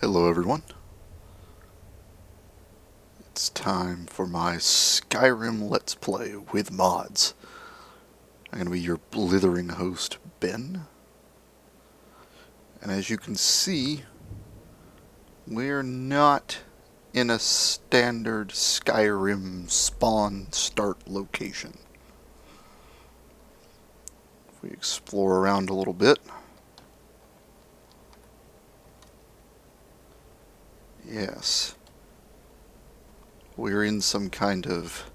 Hello everyone. It's time for my Skyrim Let's Play with mods. I'm going to be your blithering host, Ben. And as you can see, we're not in a standard Skyrim spawn start location. If we explore around a little bit. Yes. We're in some kind of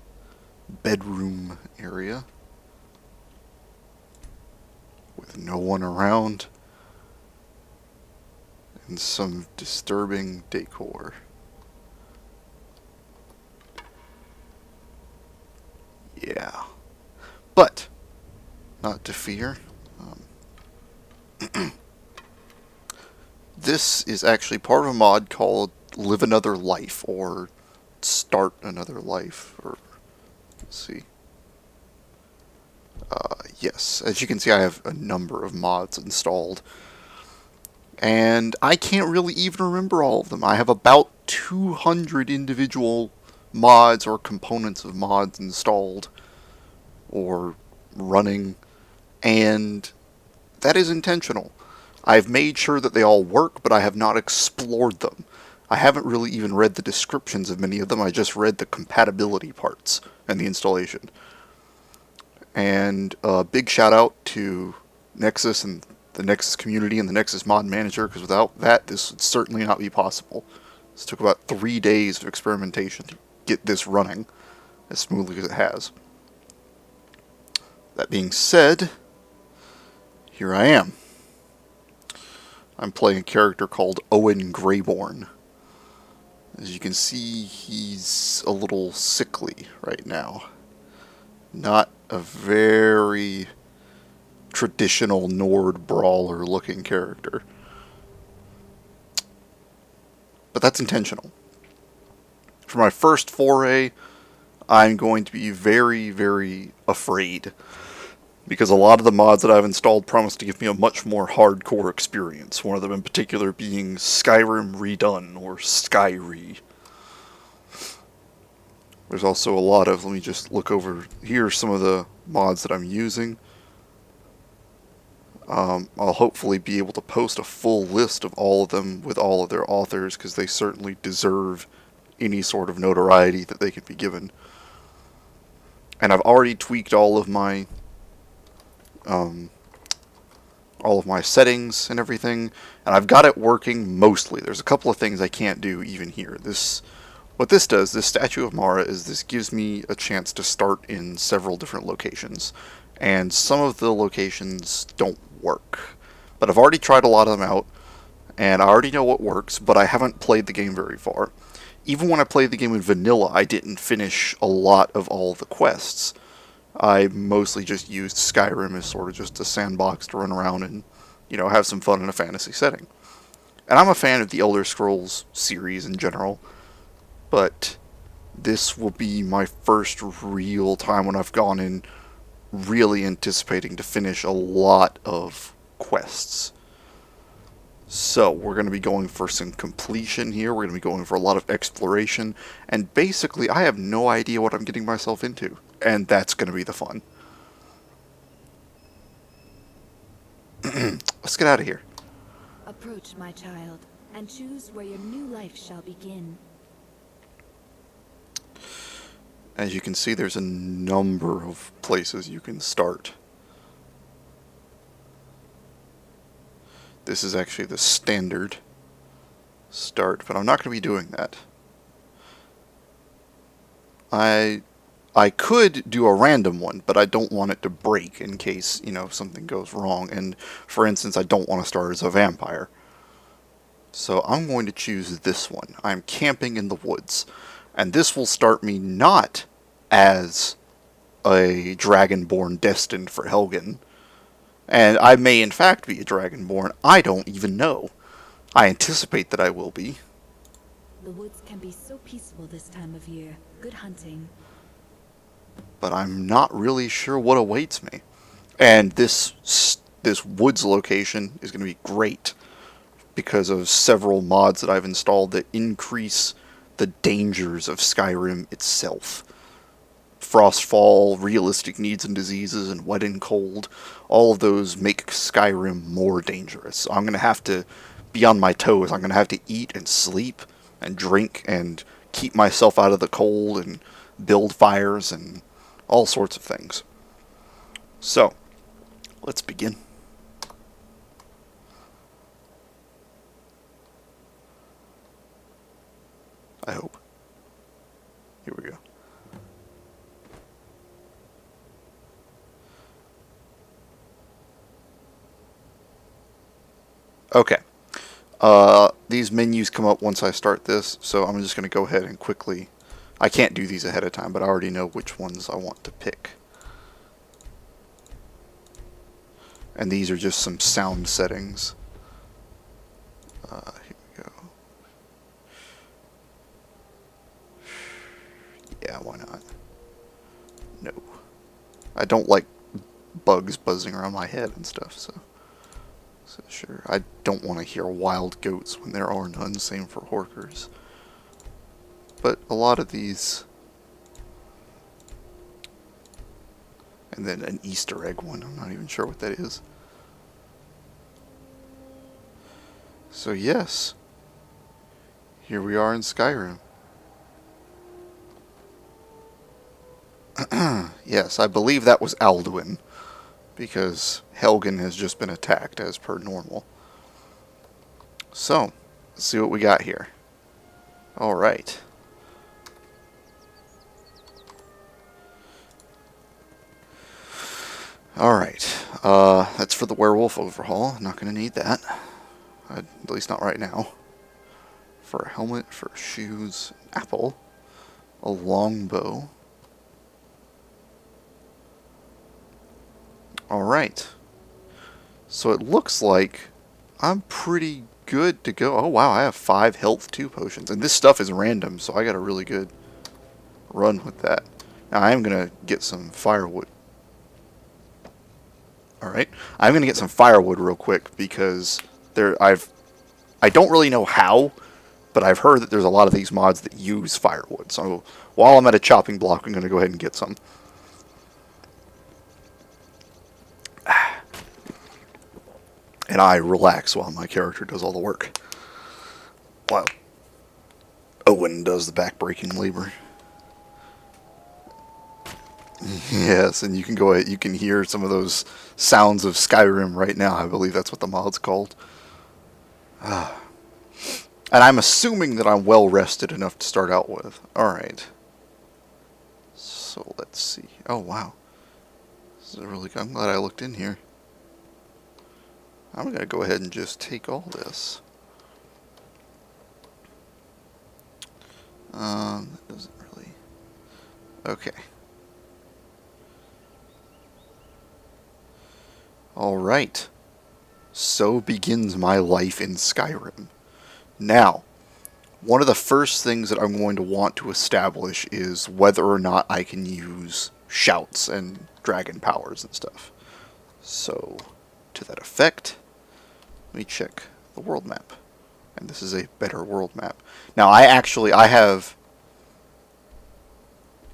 bedroom area with no one around and some disturbing decor. Yeah. But, not to fear. This is actually part of a mod called Live Another Life, or Start Another Life, or let's see. Yes, as you can see, I have a number of mods installed, and I can't really even remember all of them. I have about 200 individual mods or components of mods installed or running, and that is intentional. I've made sure that they all work, but I have not explored them. I haven't really even read the descriptions of many of them. I just read the compatibility parts and the installation. And a big shout out to Nexus and the Nexus community and the Nexus mod manager, because without that, this would certainly not be possible. This took about 3 days of experimentation to get this running as smoothly as it has. That being said, here I am. I'm playing a character called Owen Greyborne. As you can see, he's a little sickly right now. Not a very traditional Nord brawler looking character. But that's intentional. For my first foray, I'm going to be very, very afraid, because a lot of the mods that I've installed promise to give me a much more hardcore experience. One of them in particular being Skyrim Redone, or Skyre. There's also a lot of, let me just look over here, some of the mods that I'm using. I'll hopefully be able to post a full list of all of them with all of their authors, because they certainly deserve any sort of notoriety that they can be given. And I've already tweaked all of my settings and everything, and I've got it working mostly. There's a couple of things I can't do even here. What this does, this Statue of Mara, is this gives me a chance to start in several different locations, and some of the locations don't work. But I've already tried a lot of them out, and I already know what works, but I haven't played the game very far. Even when I played the game in vanilla, I didn't finish a lot of all the quests. I mostly just used Skyrim as sort of just a sandbox to run around and, have some fun in a fantasy setting. And I'm a fan of the Elder Scrolls series in general, but this will be my first real time when I've gone in really anticipating to finish a lot of quests. So, we're going to be going for some completion here, we're going to be going for a lot of exploration, and basically I have no idea what I'm getting myself into, and that's going to be the fun. Let's get out of here. Approach, my child, and choose where your new life shall begin. As you can see, there's a number of places you can start. This is actually the standard start, but I'm not going to be doing that. I could do a random one, but I don't want it to break in case, something goes wrong. And, for instance, I don't want to start as a vampire. So I'm going to choose this one. I'm camping in the woods. And this will start me not as a dragonborn destined for Helgen. And I may in fact be a dragonborn. I don't even know. I anticipate that I will be. The woods can be so peaceful this time of year. Good hunting. But I'm not really sure what awaits me. And this woods location is going to be great because of several mods that I've installed that increase the dangers of Skyrim itself. Frostfall, realistic needs and diseases, and wet and cold, all of those make Skyrim more dangerous. So I'm going to have to be on my toes. I'm going to have to eat and sleep and drink and keep myself out of the cold and build fires and all sorts of things. So, let's begin. I hope. Here we go. Okay. These menus come up once I start this, so I'm just going to go ahead and quickly... I can't do these ahead of time, but I already know which ones I want to pick. And these are just some sound settings. Here we go. Yeah, why not? No. I don't like bugs buzzing around my head and stuff, so sure. I don't want to hear wild goats when there are none, same for horkers. But a lot of these... And then an Easter egg one, I'm not even sure what that is. So yes, here we are in Skyrim. Yes, I believe that was Alduin, because Helgen has just been attacked as per normal. So, let's see what we got here. Alright. Alright, that's for the werewolf overhaul. Not going to need that. At least not right now. For a helmet, for shoes, an apple, a longbow. Alright. So it looks like I'm pretty good to go. Oh wow, I have 5 health 2 potions. And this stuff is random, so I got a really good run with that. Now I am going to get some firewood. Alright. I'm going to get some firewood real quick because I don't really know how, but I've heard that there's a lot of these mods that use firewood. So while I'm at a chopping block, I'm going to go ahead and get some. And I relax while my character does all the work. Wow. Owen does the back-breaking labor. Yes, and you can go ahead, you can hear some of those sounds of Skyrim right now. I believe that's what the mod's called. And I'm assuming that I'm well rested enough to start out with. Alright. So let's see. Oh wow. This is really good. I'm glad I looked in here. I'm going to go ahead and just take all this. That doesn't really... Okay. Alright. So begins my life in Skyrim. Now, one of the first things that I'm going to want to establish is whether or not I can use shouts and dragon powers and stuff. So, to that effect, let me check the world map. And this is a better world map. Now, I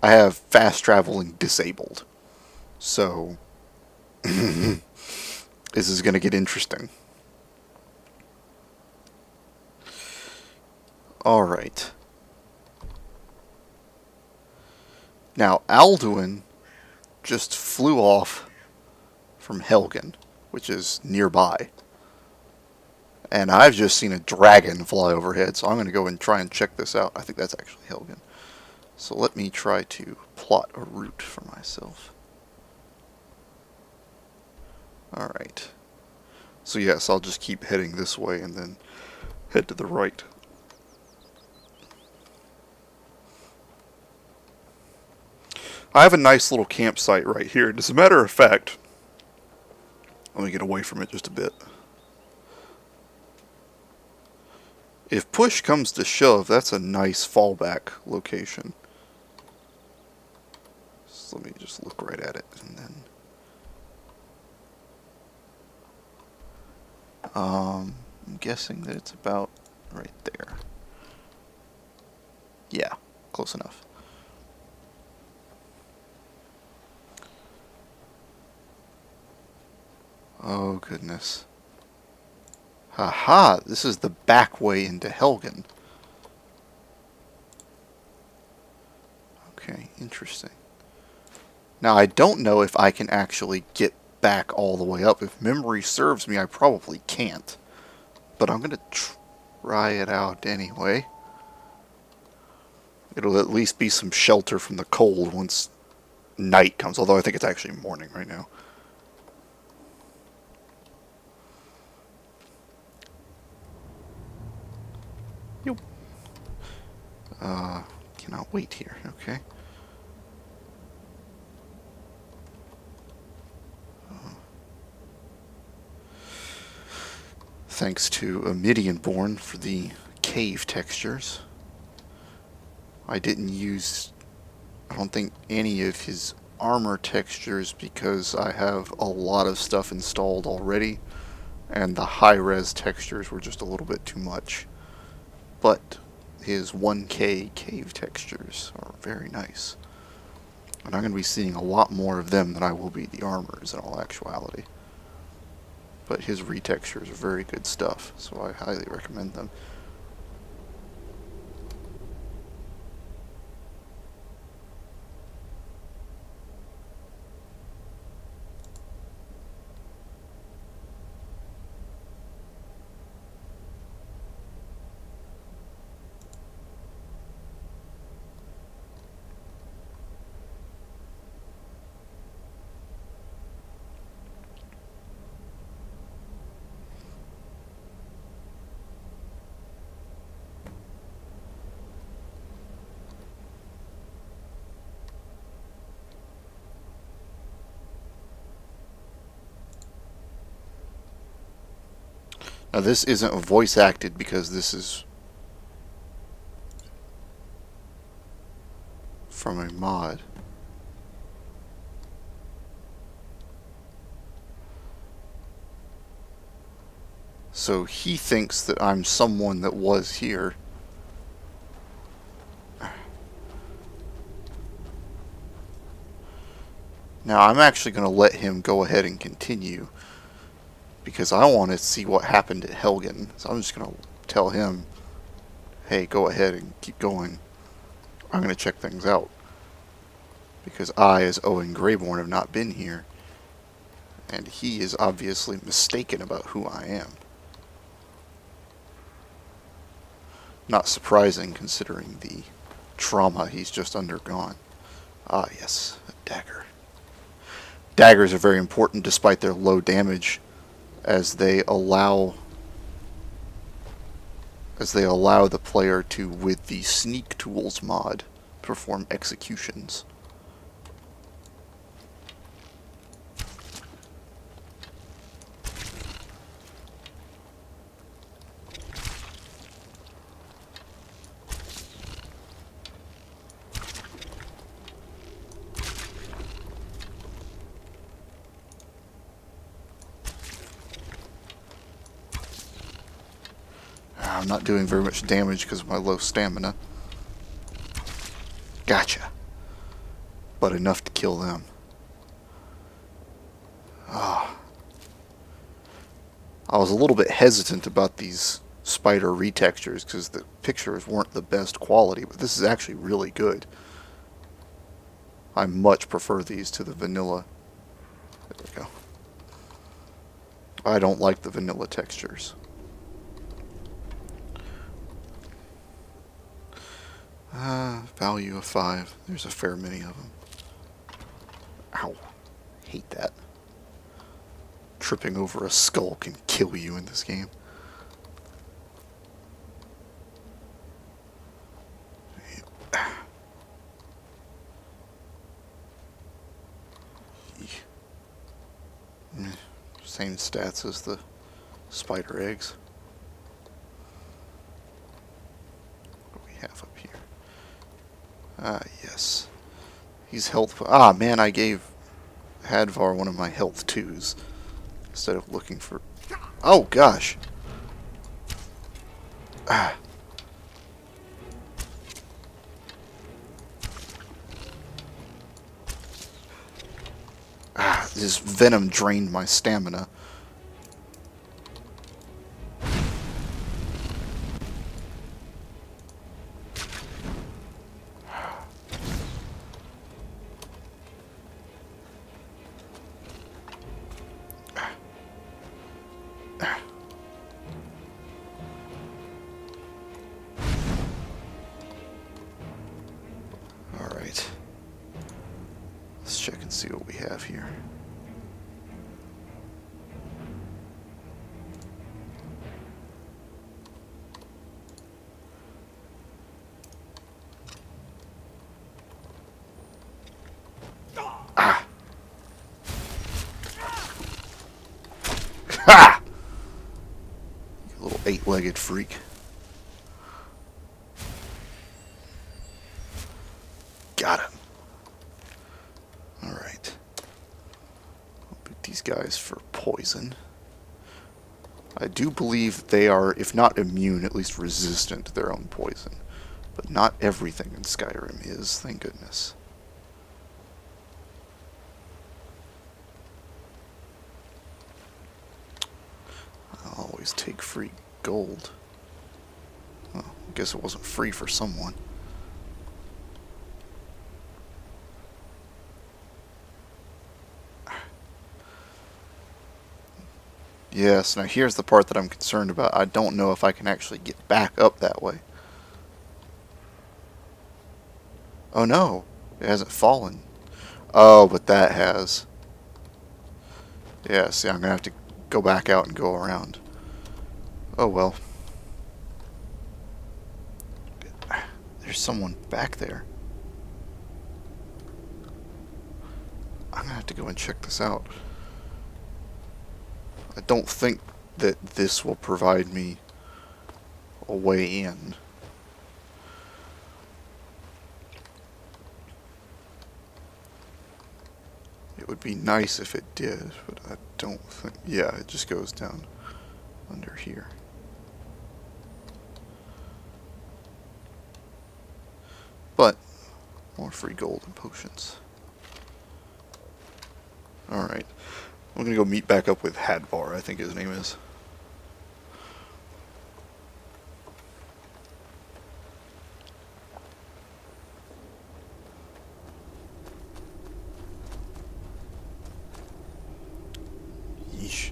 have fast traveling disabled. So, this is going to get interesting. Alright. Now, Alduin just flew off from Helgen, which is nearby. And I've just seen a dragon fly overhead, so I'm going to go and try and check this out. I think that's actually Helgen. So let me try to plot a route for myself. Alright. So yes, I'll just keep heading this way and then head to the right. I have a nice little campsite right here. As a matter of fact, let me get away from it just a bit. If push comes to shove, that's a nice fallback location. So let me just look right at it and then... I'm guessing that it's about right there. Yeah, close enough. Oh, goodness. Haha, this is the back way into Helgen. Okay, interesting. Now, I don't know if I can actually get back all the way up. If memory serves me, I probably can't. But I'm going to try it out anyway. It'll at least be some shelter from the cold once night comes, although I think it's actually morning right now. Yep. Cannot wait here, okay. Thanks to Born for the cave textures. I didn't use, I don't think, any of his armor textures because I have a lot of stuff installed already, and the high-res textures were just a little bit too much. But his 1K cave textures are very nice. And I'm going to be seeing a lot more of them than I will be the armors in all actuality. But his retextures are very good stuff, so I highly recommend them. Now this isn't voice acted because this is from a mod. So he thinks that I'm someone that was here. Now I'm actually going to let him go ahead and continue because I want to see what happened at Helgen. So I'm just going to tell him, hey, go ahead and keep going. I'm going to check things out. Because I, as Owen Greyborne, have not been here. And he is obviously mistaken about who I am. Not surprising considering the trauma he's just undergone. Ah, yes, a dagger. Daggers are very important despite their low damage, as they allow the player to, with the Sneak Tools mod, perform executions. I'm not doing very much damage because of my low stamina. Gotcha. But enough to kill them. Ah. I was a little bit hesitant about these spider retextures because the pictures weren't the best quality, but this is actually really good. I much prefer these to the vanilla. There we go. I don't like the vanilla textures. Value of 5. There's a fair many of them. Ow. Hate that. Tripping over a skull can kill you in this game. Same stats as the spider eggs. What do we have up here? Ah, yes. He's health. Ah, man, I gave Hadvar one of my health 2s instead of looking for. Oh, gosh. Ah. Ah, this venom drained my stamina. Alright. Let's check and see what we have here. Ah! Ha! You little eight-legged freak. Got him. Alright. I'll beat these guys for poison. I do believe they are, if not immune, at least resistant to their own poison. But not everything in Skyrim is, thank goodness. I'll always take free gold. Well, I guess it wasn't free for someone. Yes, now here's the part that I'm concerned about. I don't know if I can actually get back up that way. Oh no, it hasn't fallen. Oh, but that has. Yeah, see, I'm gonna have to go back out and go around. Oh well. There's someone back there. I'm gonna have to go and check this out. I don't think that this will provide me a way in. It would be nice if it did, but I don't think... Yeah, it just goes down under here. But, more free gold and potions. Alright. I'm gonna go meet back up with Hadvar, I think his name is. Yeesh.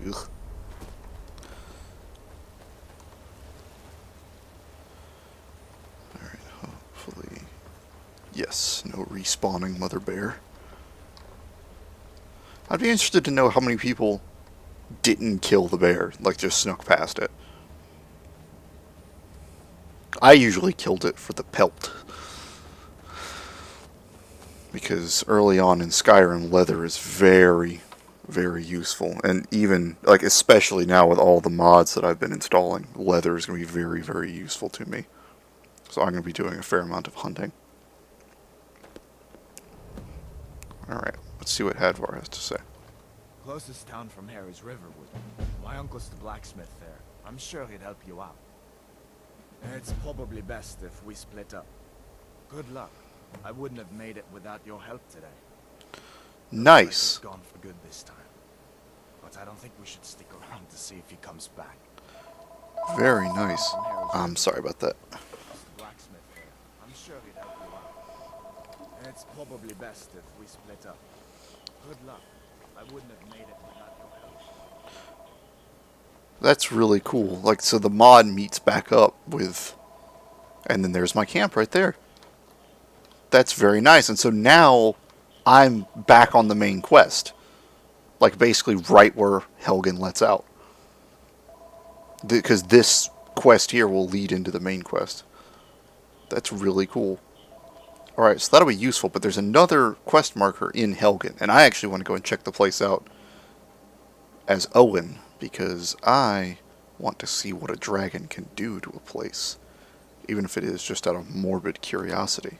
Ugh. Alright, hopefully... Yes, no respawning mother bear. I'd be interested to know how many people didn't kill the bear, like just snuck past it. I usually killed it for the pelt. Because early on in Skyrim, leather is very, very useful. And even, like, especially now with all the mods that I've been installing, leather is going to be very, very useful to me. So I'm going to be doing a fair amount of hunting. Alright, let's see what Hadvar has to say. Closest town from here is Riverwood. My uncle's the blacksmith there. I'm sure he'd help you out. It's probably best if we split up. Good luck. I wouldn't have made it without your help today. Nice. He's gone for good this time. But I don't think we should stick around to see if he comes back. Very nice. I'm sorry about that. The blacksmith there. I'm sure he'd help you out. It's probably best if we split up. Good luck. I wouldn't have made it without your help. That's really cool. Like, so the mod meets back up with... And then there's my camp right there. That's very nice. And so now I'm back on the main quest. Like, basically right where Helgen lets out. Because this quest here will lead into the main quest. That's really cool. Alright, so that'll be useful, but there's another quest marker in Helgen, and I actually want to go and check the place out as Owen, because I want to see what a dragon can do to a place, even if it is just out of morbid curiosity.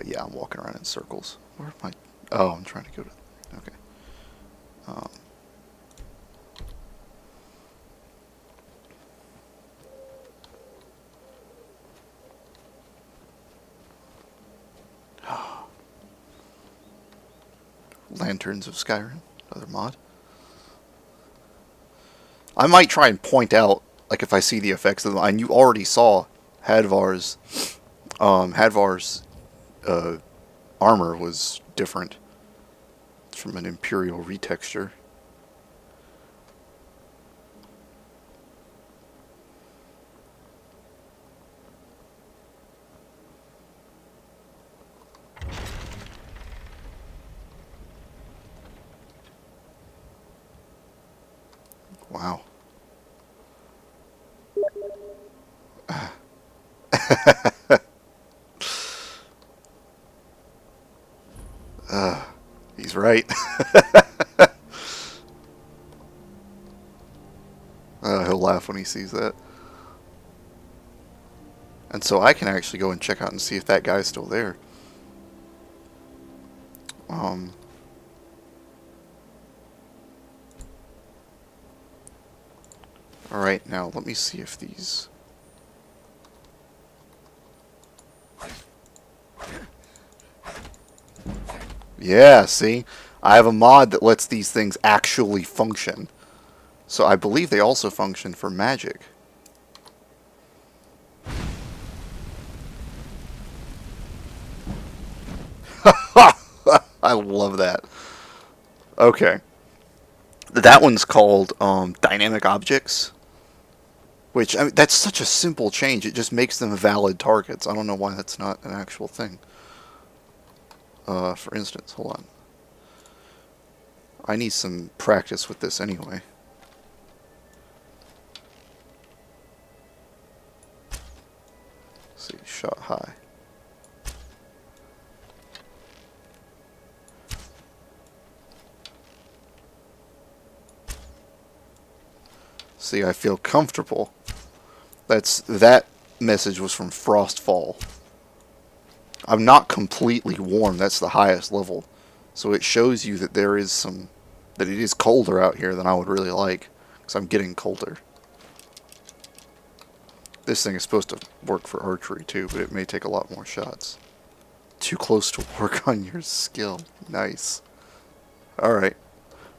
Yeah, I'm walking around in circles. Where am I? Oh, I'm trying to go to... Okay. Lanterns of Skyrim, another mod. I might try and point out, like, if I see the effects of them. And you already saw Hadvar's armor was different. It's from an Imperial retexture. Wow. He's right. He'll laugh when he sees that. And so I can actually go and check out and see if that guy's still there. Alright, now let me see if these... Yeah, see? I have a mod that lets these things actually function. So I believe they also function for magic. I love that. Okay. That one's called Dynamic Objects. Which, I mean, that's such a simple change. It just makes them valid targets. I don't know why that's not an actual thing. For instance, hold on. I need some practice with this anyway. Let's see, shot high. See, I feel comfortable. That message was from Frostfall. I'm not completely warm. That's the highest level. So it shows you that there is that it is colder out here than I would really like. Because I'm getting colder. This thing is supposed to work for archery too, but it may take a lot more shots. Too close to work on your skill. Nice. Alright.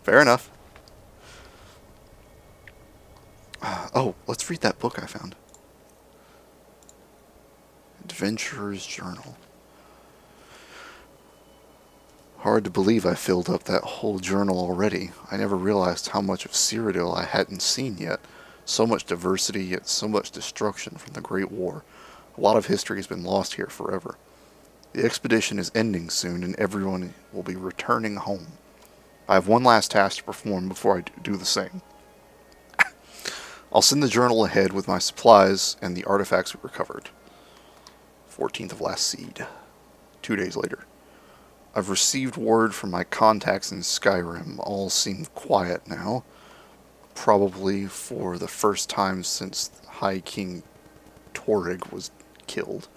Fair enough. Oh, let's read that book I found. Adventurer's Journal. Hard to believe I filled up that whole journal already. I never realized how much of Cyrodiil I hadn't seen yet. So much diversity, yet so much destruction from the Great War. A lot of history has been lost here forever. The expedition is ending soon, and everyone will be returning home. I have one last task to perform before I do the same. I'll send the journal ahead with my supplies and the artifacts we recovered. 14th of last seed. 2 days later. I've received word from my contacts in Skyrim. All seem quiet now. Probably for the first time since High King Torrig was killed.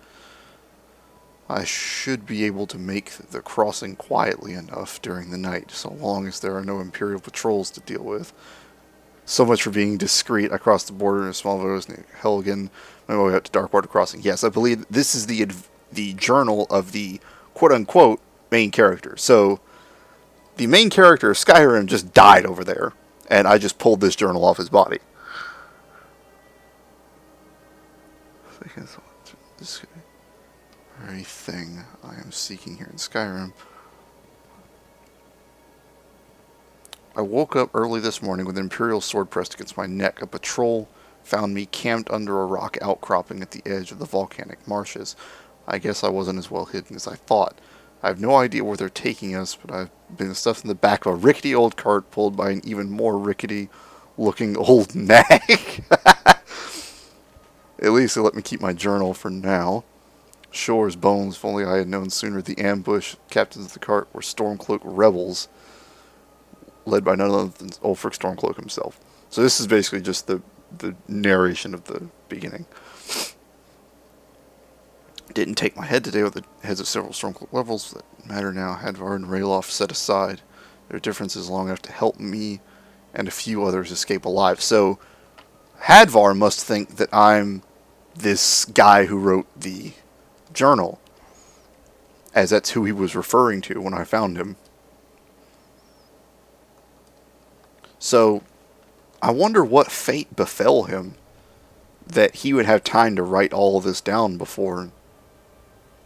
I should be able to make the crossing quietly enough during the night, so long as there are no Imperial patrols to deal with. So much for being discreet. I crossed the border in a small village near Helgen, my way out to Darkwater Crossing. Yes, I believe this is the journal of the quote-unquote main character. So, the main character of Skyrim just died over there, and I just pulled this journal off his body. This very thing I am seeking here in Skyrim. I woke up early this morning with an Imperial sword pressed against my neck. A patrol found me camped under a rock outcropping at the edge of the volcanic marshes. I guess I wasn't as well hidden as I thought. I have no idea where they're taking us, but I've been stuffed in the back of a rickety old cart pulled by an even more rickety-looking old nag. At least they let me keep my journal for now. Sure as bones, if only I had known sooner. The ambush captains of the cart were Stormcloak rebels, led by none other than Ulfric Stormcloak himself. So this is basically just the narration of the beginning. Didn't take my head today with the heads of several Stormcloak levels that matter now. Hadvar and Ralof set aside. Their differences long enough to help me and a few others escape alive. So Hadvar must think that I'm this guy who wrote the journal, as that's who he was referring to when I found him. So, I wonder what fate befell him that he would have time to write all of this down before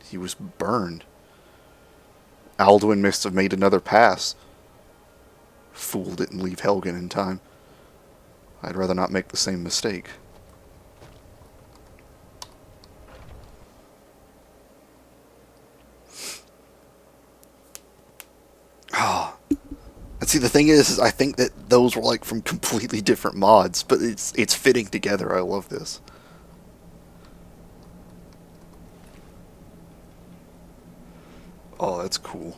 he was burned. Alduin must have made another pass. Fool didn't leave Helgen in time. I'd rather not make the same mistake. Ah. And see, the thing is I think that those were like from completely different mods, but it's fitting together. I love this. Oh, that's cool.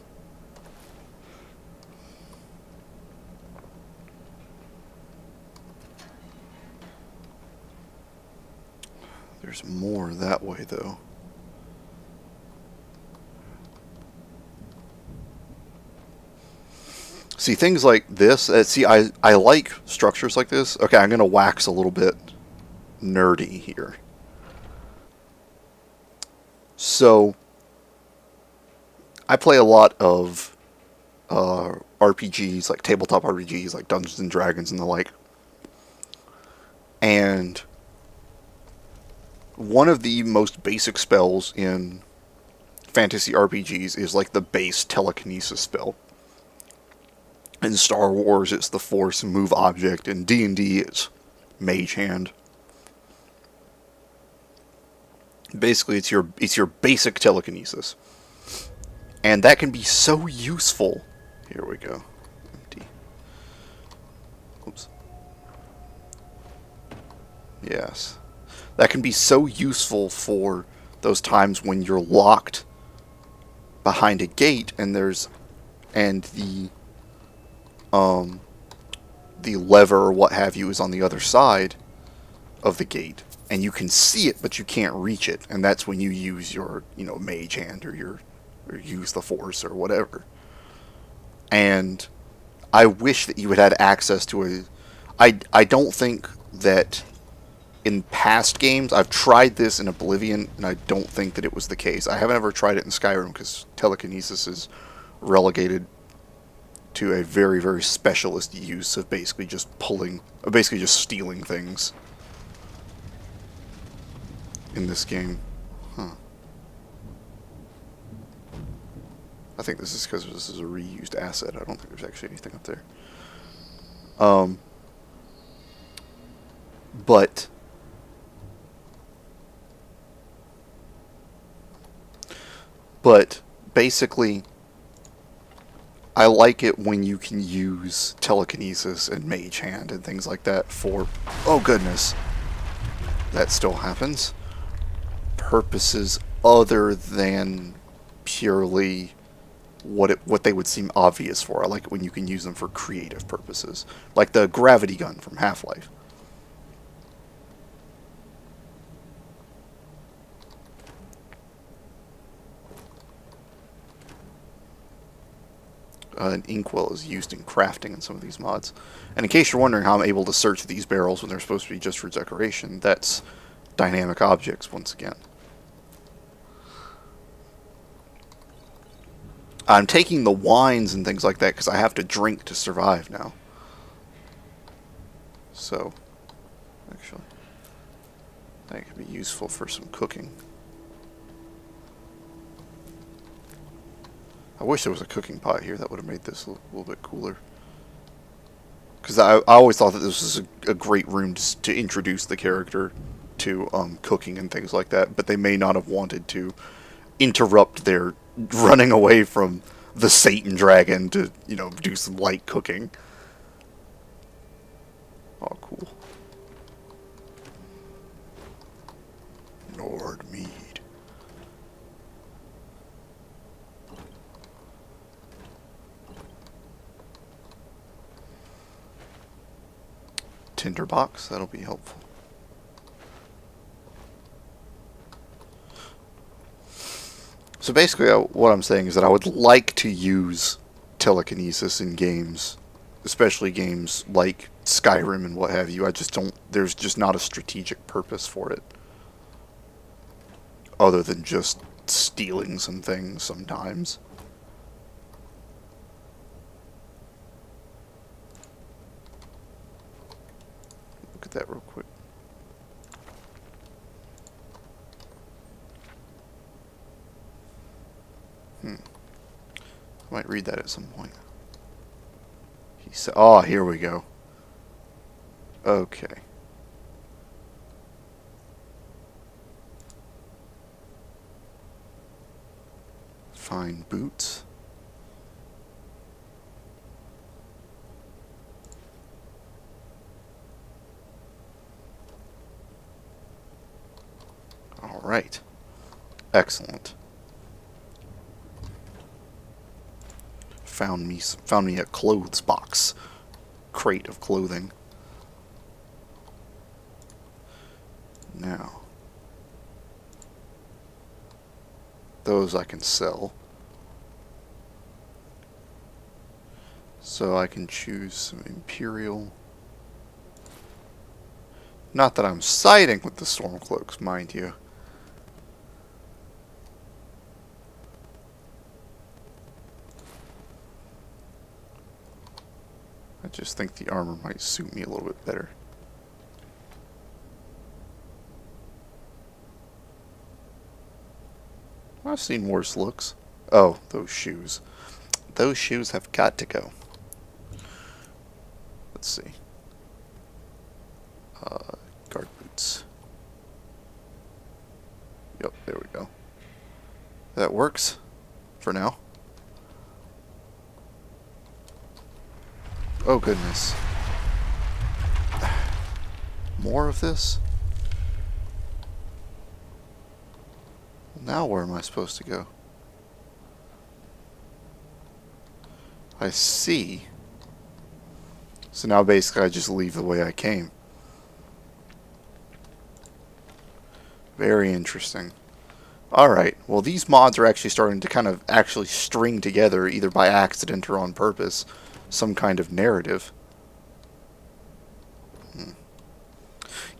There's more that way, though. See, things like this, I like structures like this. Okay, I'm going to wax a little bit nerdy here. So, I play a lot of RPGs, like tabletop RPGs, like Dungeons and Dragons and the like. And one of the most basic spells in fantasy RPGs is like the base telekinesis spell. In Star Wars, it's the Force move object. In D&D, it's Mage Hand. Basically, it's your basic telekinesis, and that can be so useful. Here we go. Empty. Oops. Yes, that can be so useful for those times when you're locked behind a gate, and the lever or what have you is on the other side of the gate, and you can see it but you can't reach it, and that's when you use your mage hand or use the force or whatever. And I wish that you had access to I don't think that in past games, I've tried this in Oblivion and I don't think that it was the case. I haven't ever tried it in Skyrim because telekinesis is relegated to a very, very specialist use of basically just stealing things in this game. Huh. I think this is because this is a reused asset. I don't think there's actually anything up there. But basically, I like it when you can use telekinesis and mage hand and things like that for, oh goodness, that still happens, purposes other than purely what they would seem obvious for. I like it when you can use them for creative purposes, like the gravity gun from Half-Life. An inkwell is used in crafting in some of these mods. And in case you're wondering how I'm able to search these barrels when they're supposed to be just for decoration, that's dynamic objects once again. I'm taking the wines and things like that because I have to drink to survive now. So, actually, that could be useful for some cooking. I wish there was a cooking pot here. That would have made this a little bit cooler. Because I always thought that this was a great room to introduce the character to cooking and things like that. But they may not have wanted to interrupt their running away from the Satan dragon to, do some light cooking. Oh, cool. Nord mead. Tinderbox, that'll be helpful. So basically, what I'm saying is that I would like to use telekinesis in games, especially games like Skyrim and what have you. I just don't, there's just not a strategic purpose for it, other than just stealing some things sometimes. at that real quick. I might read that at some point. He said, "Oh, here we go." Okay. Find boots. All right. Excellent. Found me a clothes box, crate of clothing. Now, those I can sell. So I can choose some Imperial. Not that I'm siding with the Stormcloaks, mind you. I just think the armor might suit me a little bit better. I've seen worse looks. Oh, those shoes. Those shoes have got to go. Let's see. Guard boots. Yep, there we go. That works for now. Oh goodness. More of this? Now where am I supposed to go? I see. So now basically I just leave the way I came. Very interesting. Alright, well these mods are actually starting to kind of actually string together, either by accident or on purpose, some kind of narrative.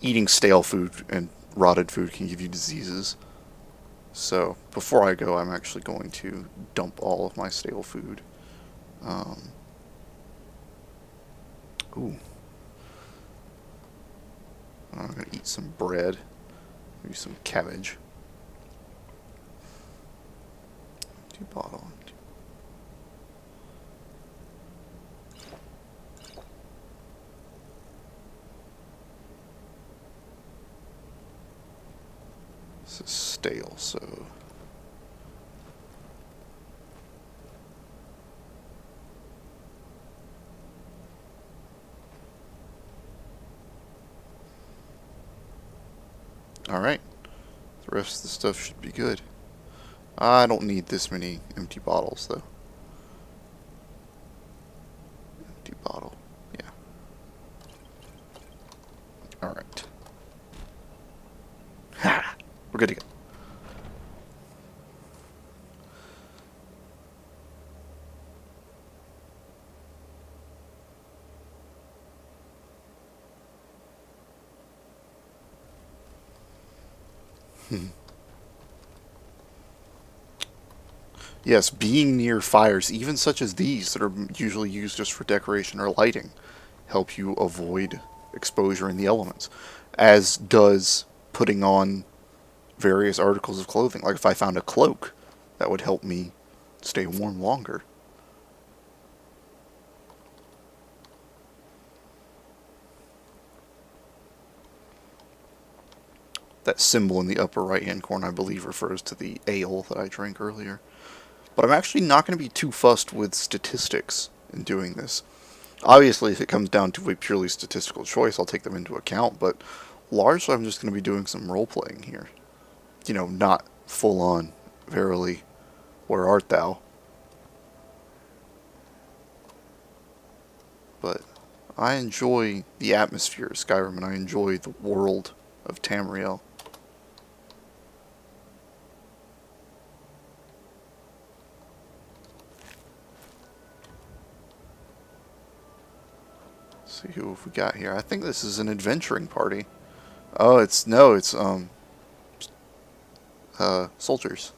Eating stale food and rotted food can give you diseases. So, before I go, I'm actually going to dump all of my stale food. Ooh. I'm going to eat some bread. Maybe some cabbage. Bottle. This is stale, so... Alright. The rest of the stuff should be good. I don't need this many empty bottles, though. Empty bottle. Yeah. Alright. Ha! We're good to go. Yes, being near fires, even such as these that are usually used just for decoration or lighting, help you avoid exposure in the elements, as does putting on various articles of clothing. Like if I found a cloak, that would help me stay warm longer. That symbol in the upper right hand corner, I believe, refers to the ale that I drank earlier. But I'm actually not going to be too fussed with statistics in doing this. Obviously, if it comes down to a purely statistical choice, I'll take them into account, but largely I'm just going to be doing some role-playing here. You know, not full-on, verily, where art thou? But I enjoy the atmosphere of Skyrim, and I enjoy the world of Tamriel. See who have we got here. I think this is an adventuring party. Oh, it's soldiers.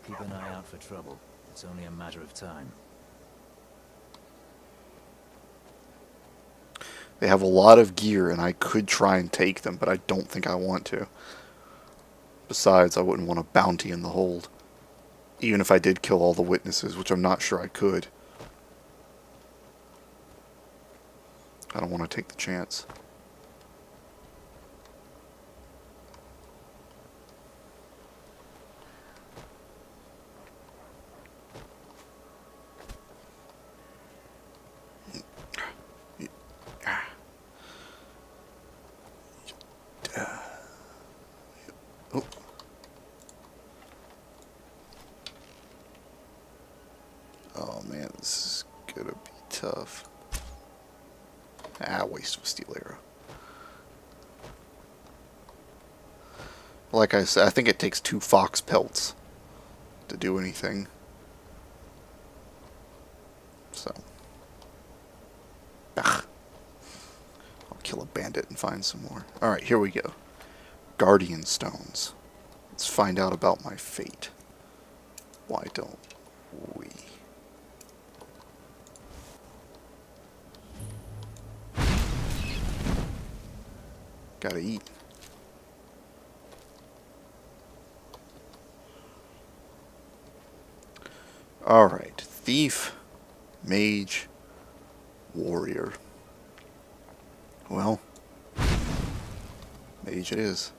Keep an eye out for trouble. It's only a matter of time. They have a lot of gear, and I could try and take them, but I don't think I want to. Besides, I wouldn't want a bounty in the hold. Even if I did kill all the witnesses, which I'm not sure I could. I don't want to take the chance. Oh. Oh man, this is gonna be tough. Waste of a steel arrow. Like I said, I think it takes 2 fox pelts to do anything. So. I'll kill a bandit and find some more. Alright, here we go. Guardian stones. Let's find out about my fate. Why don't we? Gotta eat. Alright. Thief, mage, warrior. Well, mage it is.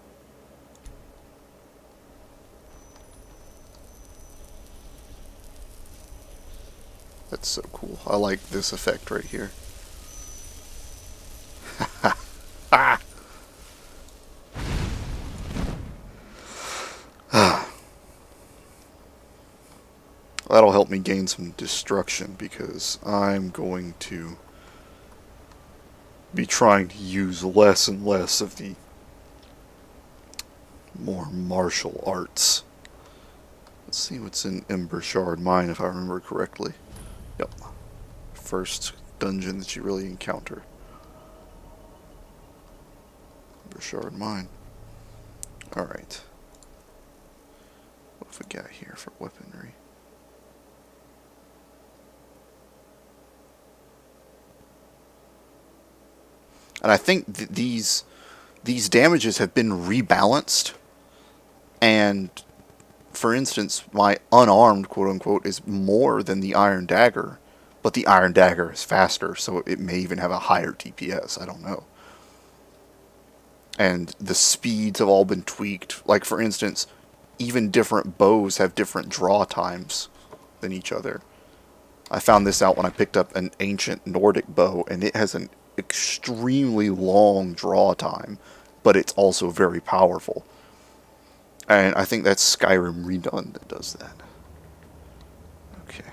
That's so cool. I like this effect right here. Ah! That'll help me gain some destruction because I'm going to be trying to use less and less of the more martial arts. Let's see what's in Embershard Mine if I remember correctly. Yep. First dungeon that you really encounter. Embershard Mine. Alright. What have we got here for weaponry? And I think these damages have been rebalanced. And, for instance, my unarmed, quote-unquote, is more than the Iron Dagger. But the Iron Dagger is faster, so it may even have a higher DPS. I don't know. And the speeds have all been tweaked. Like, for instance, even different bows have different draw times than each other. I found this out when I picked up an ancient Nordic bow, and it has an extremely long draw time, but it's also very powerful. And I think that's Skyrim Redone that does that. Okay.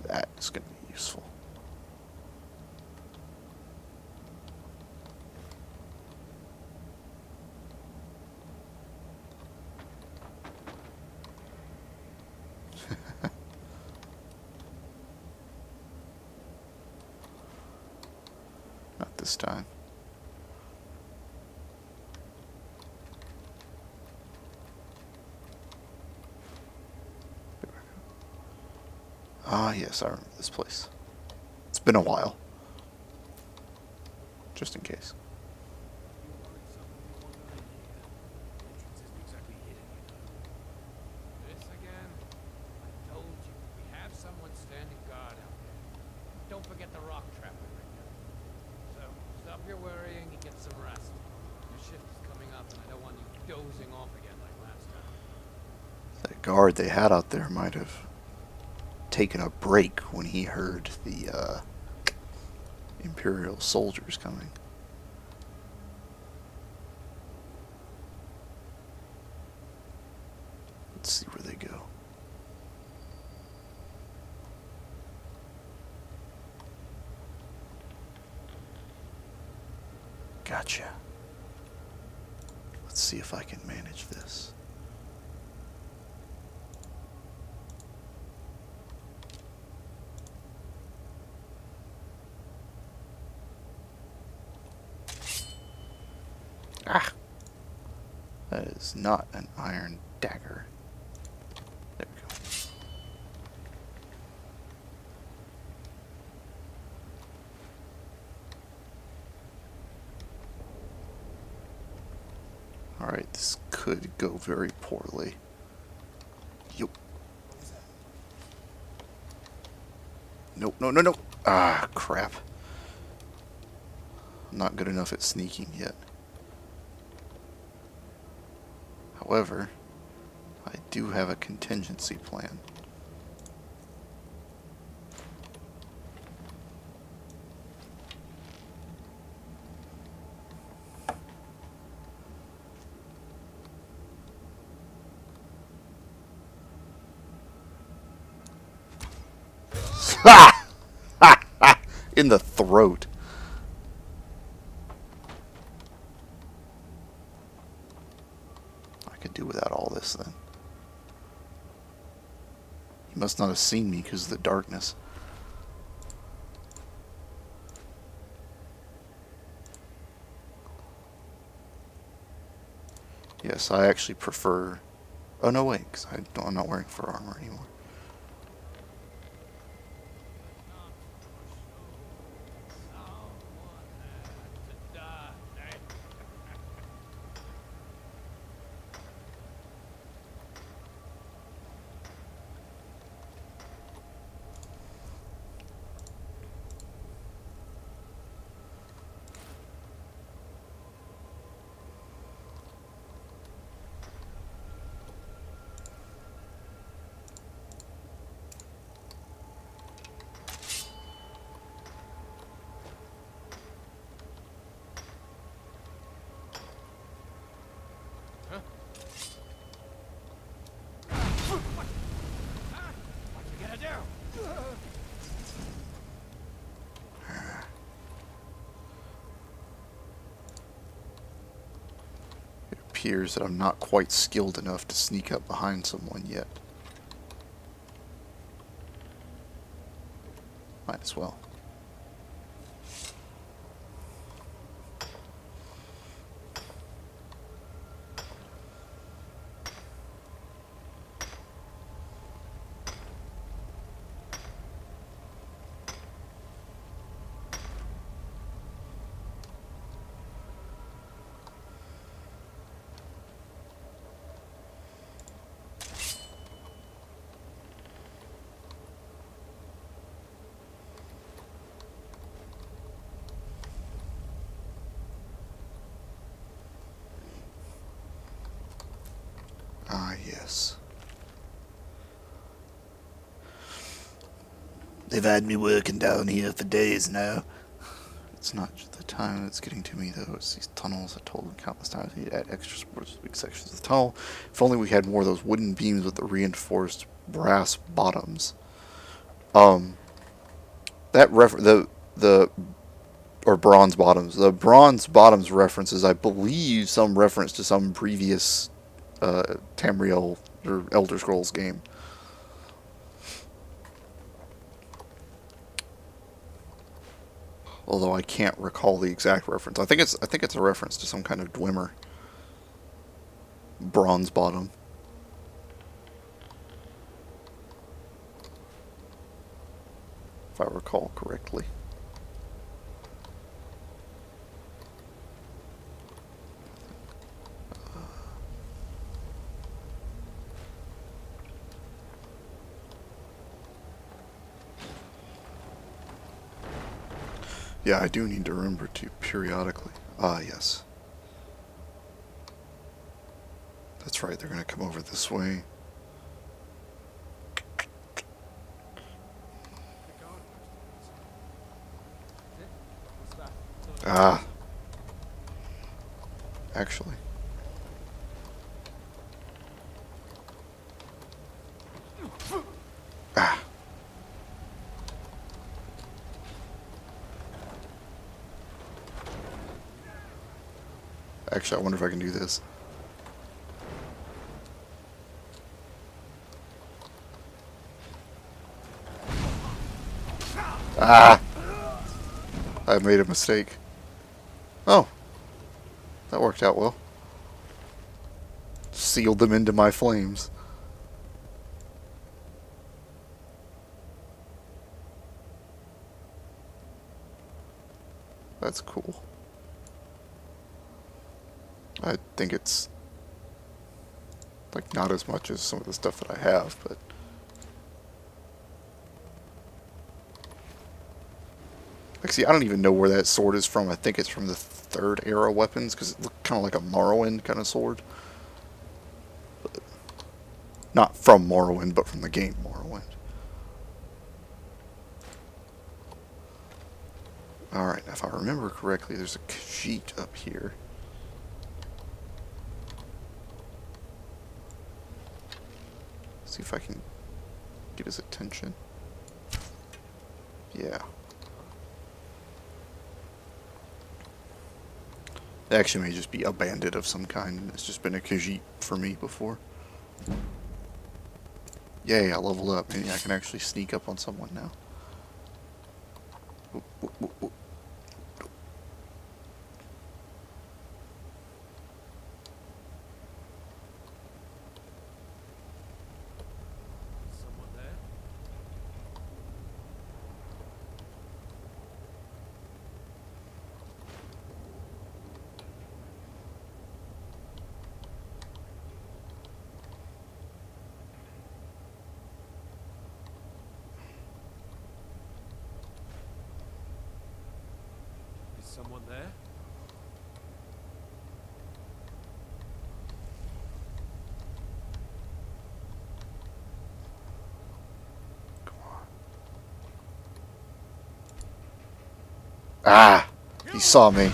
That is going to be useful. Not this time. Ah, yes, I remember this place. It's been a while. Just in case. This again? I told you, we have someone standing guard out there. Don't forget the rock trap we rigged up. So, stop your worrying and get some rest. Your shift is coming up and I don't want you dozing off again like last time. That guard they had out there might have taken a break when he heard the Imperial soldiers coming. Let's see where they go. Gotcha. Let's see if I can manage this. Ah! That is not an iron dagger. There we go. Alright, this could go very poorly. Yup. Nope, no, no, no. Ah, crap. I'm not good enough at sneaking yet. However, I do have a contingency plan. Ha! Ha! Ha! In the throat. I could do without all this then. He must not have seen me because of the darkness. Yes, I actually prefer... Oh, no, wait, because I'm not wearing fur armor anymore. It appears that I'm not quite skilled enough to sneak up behind someone yet. Might as well. Ah, yes. They've had me working down here for days now. It's not just the time that's getting to me, though. It's these tunnels. I told them countless times I need to add extra supports to big sections of the tunnel. If only we had more of those wooden beams with the reinforced brass bottoms. Or bronze bottoms. The bronze bottoms references, I believe, some reference to some previous Tamriel or Elder Scrolls game. Although I can't recall the exact reference. I think it's a reference to some kind of Dwemer. Bronze bottom. If I recall correctly. Yeah, I do need to remember to periodically. Ah, yes. That's right, they're going to come over this way. Ah. Actually. Ah. Actually, I wonder if I can do this. Ah! I made a mistake. Oh. That worked out well. Sealed them into my flames. That's cool. I think it's Like, not as much as some of the stuff that I have, but... Like, see, I don't even know where that sword is from. I think it's from the 3rd era weapons, because it looked kind of like a Morrowind kind of sword. But not from Morrowind, but from the game Morrowind. Alright, if I remember correctly, there's a Khajiit up here. See if I can get his attention. Yeah. It actually may just be a bandit of some kind. It's just been a Khajiit for me before. Yay, I leveled up. Maybe I can actually sneak up on someone now. Oop, oop, oop, oop. Someone there? Is someone there? Ah! He saw me.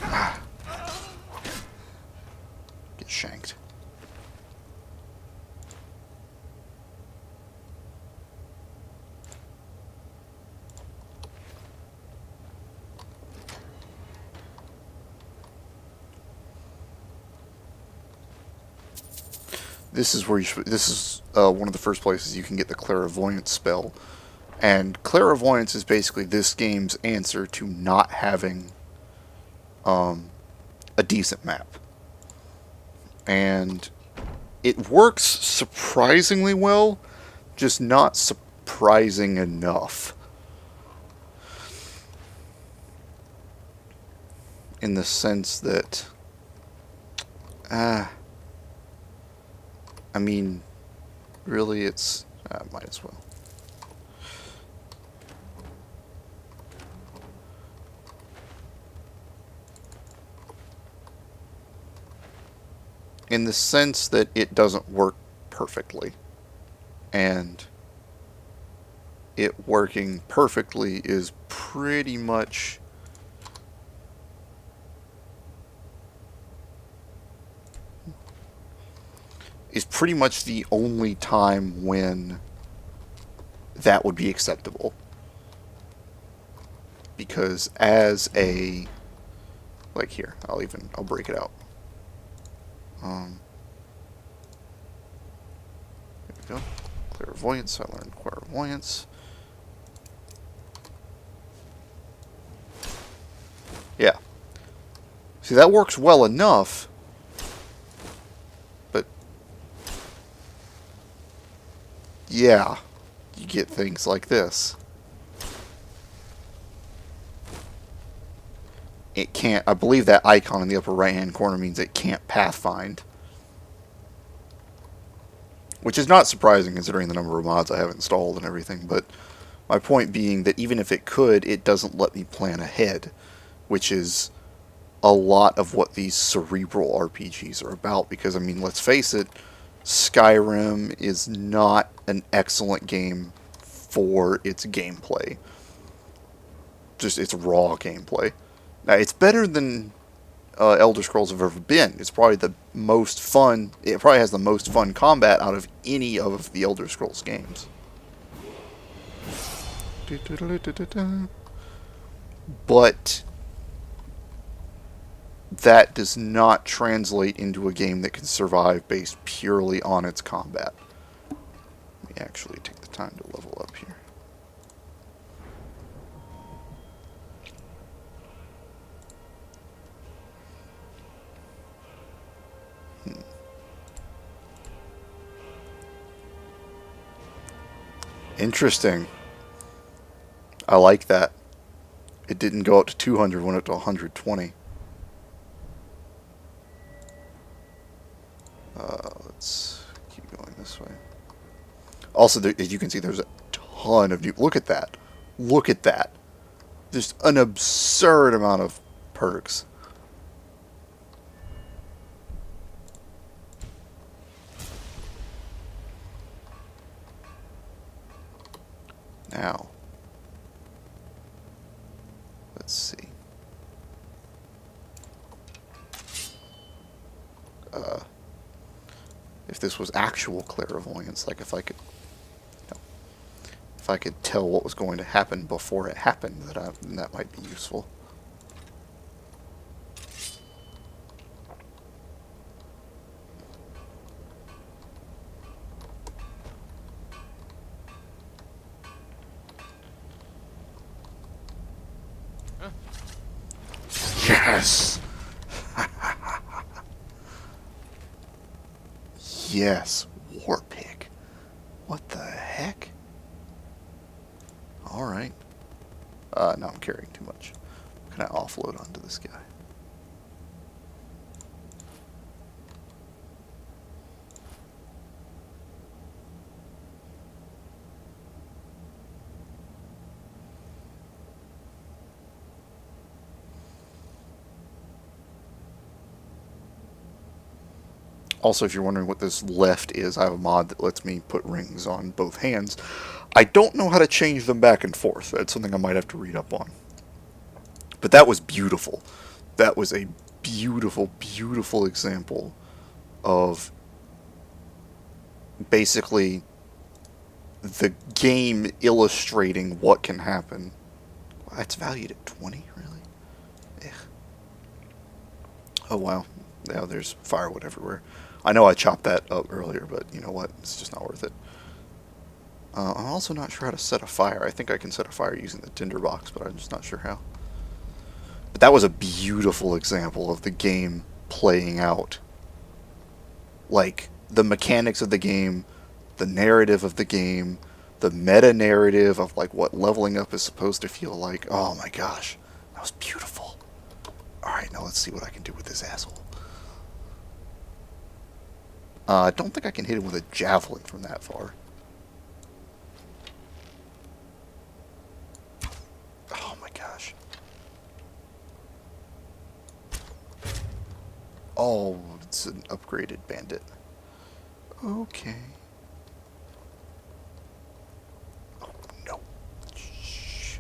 Ah. Get shanked. This is where this is one of the first places you can get the clairvoyance spell. And clairvoyance is basically this game's answer to not having a decent map. And it works surprisingly well, just not surprising enough. In the sense that, I mean, really it's, might as well. In the sense that it doesn't work perfectly. And it working perfectly is pretty much the only time when that would be acceptable. Because as a, like here, I'll break it out. There we go. Clairvoyance, I learned clairvoyance. Yeah. See, that works well enough, but yeah, you get things like this. It can't, I believe that icon in the upper right hand corner means it can't pathfind. Which is not surprising considering the number of mods I have installed and everything, but my point being that even if it could, it doesn't let me plan ahead, which is a lot of what these cerebral RPGs are about, because, I mean, let's face it, Skyrim is not an excellent game for its gameplay. Just its raw gameplay. Now, it's better than Elder Scrolls have ever been. It's probably the most fun. It probably has the most fun combat out of any of the Elder Scrolls games. But that does not translate into a game that can survive based purely on its combat. Let me actually take the time to level up here. Interesting. I like that. It didn't go up to 200, went up to 120. Let's keep going this way. Also, there, as you can see, there's a ton of new... Look at that. Look at that. There's an absurd amount of perks. Now, let's see. If this was actual clairvoyance, like if I could, if I could tell what was going to happen before it happened, that might be useful. Yes! Yes, war pig. What the heck? Alright. No, I'm carrying too much. Can I offload onto this guy? Also, if you're wondering what this left is, I have a mod that lets me put rings on both hands. I don't know how to change them back and forth. That's something I might have to read up on. But that was beautiful. That was a beautiful, beautiful example of basically the game illustrating what can happen. That's valued at 20, really? Ugh. Oh, wow. Now there's firewood everywhere. I know I chopped that up earlier, but you know what? It's just not worth it. I'm also not sure how to set a fire. I think I can set a fire using the tinderbox, but I'm just not sure how. But that was a beautiful example of the game playing out. Like, the mechanics of the game, the narrative of the game, the meta-narrative of, like, what leveling up is supposed to feel like. Oh my gosh. That was beautiful. Alright, now let's see what I can do with this asshole. I don't think I can hit him with a javelin from that far. Oh my gosh. Oh, it's an upgraded bandit. Okay. Oh, no. Shh.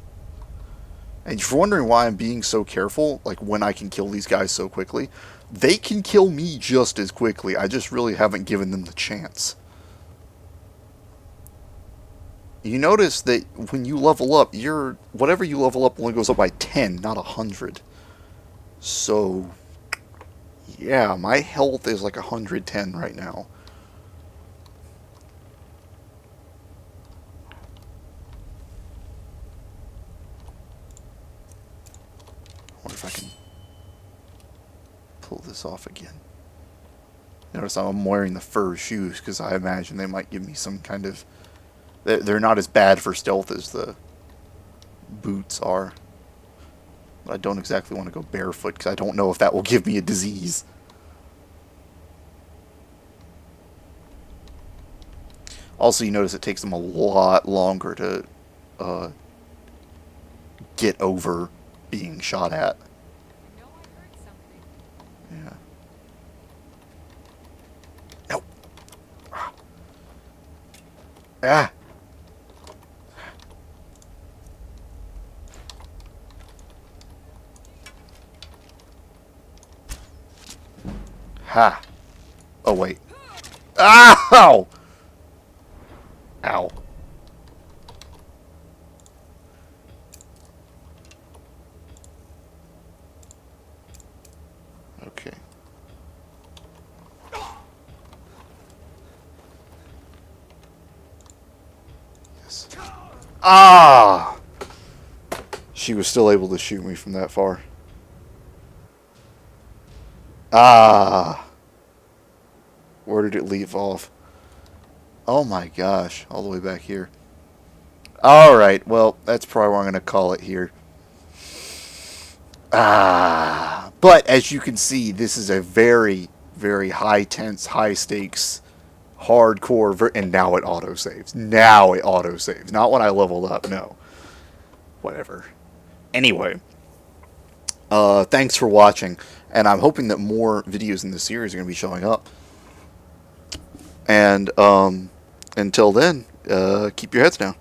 And if you're wondering why I'm being so careful, like when I can kill these guys so quickly, they can kill me just as quickly. I just really haven't given them the chance. You notice that when you level up, whatever you level up only goes up by 10, not 100. So, yeah, my health is like 110 right now. I wonder if I can pull this off again. Notice I'm wearing the fur shoes because I imagine they might give me some kind of... They're not as bad for stealth as the boots are. But I don't exactly want to go barefoot because I don't know if that will give me a disease. Also, you notice it takes them a lot longer to get over being shot at. Yeah. Nope. Ah. Ha. Oh, wait. Ow! Ow. Okay. Yes. Ah! She was still able to shoot me from that far. Ah! Where did it leave off? Oh my gosh, all the way back here. Alright, well, that's probably where I'm going to call it here. Ah! But, as you can see, this is a very, very high tense, high stakes, hardcore, and now it autosaves. Now it autosaves. Not when I leveled up, no. Whatever. Anyway, thanks for watching, and I'm hoping that more videos in this series are going to be showing up. And until then, keep your heads down.